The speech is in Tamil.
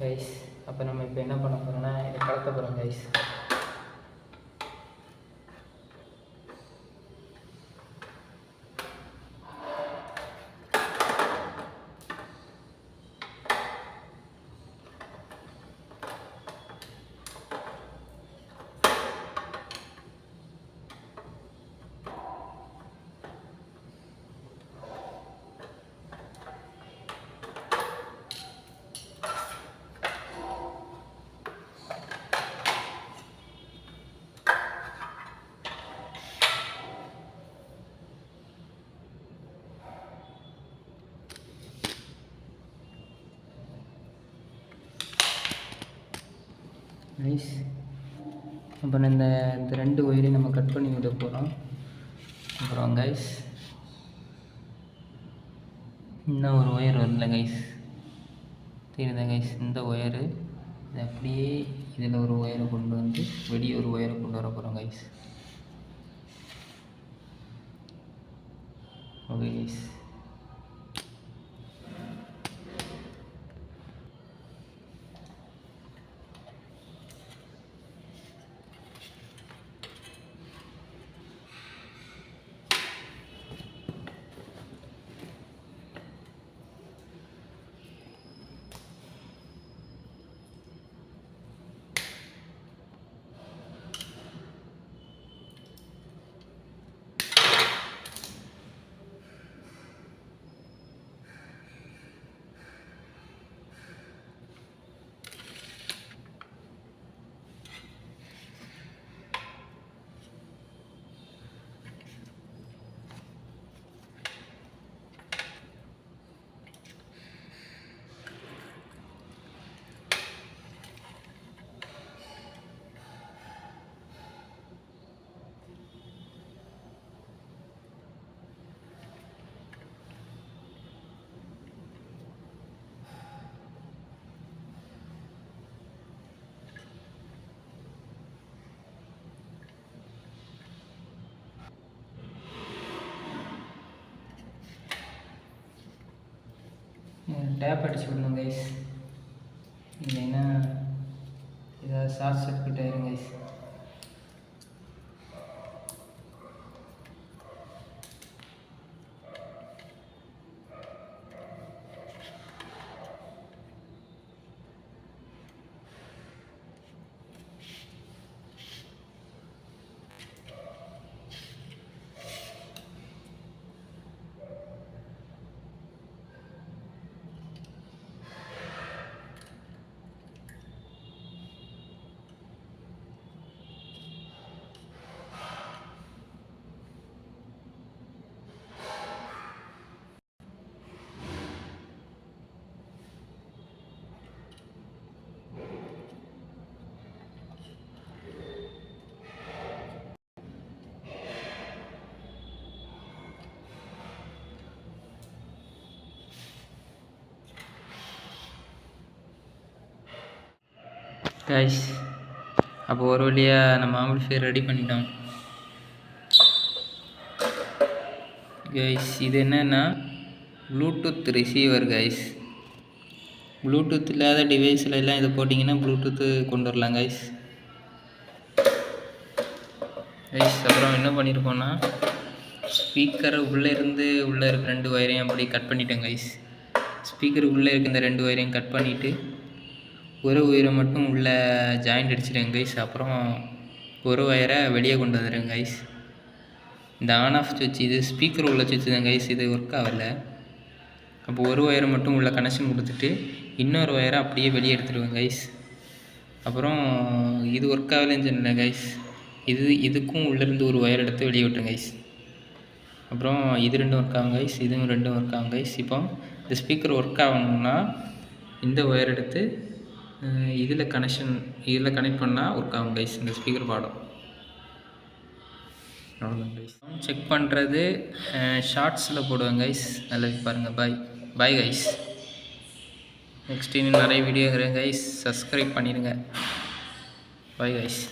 கைஸ். அப்போ நம்ம இப்போ என்ன பண்ண போகிறோம்னா இதை கலத்த போகிறோம் கைஸ். நைஸ். அப்புறம் இந்த 2 ஒயரையும் நம்ம கட் பண்ணி விட போகிறோம். அப்புறம் கைஸ் இன்னும் ஒரு ஒயர் வரல கைஸ், தெரியுதா கைஸ்? இந்த ஒயரு இது அப்படியே இதில் ஒரு ஒயரை கொண்டு வந்து வெளியே ஒரு ஒயரை கொண்டு வர போகிறோம் கைஸ். Okay guys. டேப் அடிச்சு விடணும் கைஸ், இல்லைன்னா ஏதாவது ஷார்ட் சர்க்யூட் ஆயிரும் கைஸ். கைஸ் அப்போ ஒரு வழியாக நம்ம ஆம்பிளிஃபையர் ரெடி பண்ணிட்டோம் கைஸ். இது என்னென்னா ப்ளூடூத் ரிசீவர் கைஸ். ப்ளூடூத் இல்லாத டிவைஸில் எல்லாம் இதை போட்டிங்கன்னா ப்ளூடூத்து கொண்டு வரலாம் கைஸ். கைஸ் அப்புறம் என்ன பண்ணியிருக்கோன்னா ஸ்பீக்கரை உள்ளே இருக்க 2 ஒயரையும் அப்படி கட் பண்ணிட்டேன் கைஸ். ஸ்பீக்கர் உள்ளே இருக்க இந்த 2 ஒயரையும் கட் பண்ணிவிட்டு ஒரு ஒயரை மட்டும் உள்ளே ஜாயிண்ட் அடிச்சிடுங்க கைஸ். அப்புறம் ஒரு ஒயரை வெளியே கொண்டு வந்துடுங்க கைஸ். இந்த ஆன் ஆஃப் சுவிட்ச் இது ஸ்பீக்கர் உள்ள சுவிட்ச் தான் கைஸ், இது ஒர்க் ஆகலை. அப்போ ஒரு ஒயரை மட்டும் உள்ள கனெக்ஷன் கொடுத்துட்டு இன்னொரு ஒயரை அப்படியே வெளியே எடுத்துடுவேன் கைஸ். அப்புறம் இது ஒர்க் ஆகலைன்னு சொன்னேன் கைஸ், இதுக்கும் உள்ளேருந்து ஒரு ஒயர் எடுத்து வெளியே விட்டுருங்க கைஸ். அப்புறம் இது 2 ஒர்க் ஆகும் கைஸ், இதுவும் 2 ஒர்க் ஆகும் கைஸ். இப்போ இந்த ஸ்பீக்கர் ஒர்க் ஆகணும்னா இந்த ஒயர் எடுத்து இதில் கனெக்ட் பண்ணால் ஒர்க் ஆகும் கைஸ். இந்த ஸ்பீக்கர் பாடம் அவ்வளோதான் கைஸ். செக் பண்ணுறது ஷார்ட்ஸில் போடுவேன் கைஸ், நல்லா பாருங்கள். Bye guys. நெக்ஸ்ட் இன்னும் நிறைய வீடியோ இருக்கிறேன் கைஸ், சப்ஸ்கிரைப் பண்ணிடுங்க. Bye guys.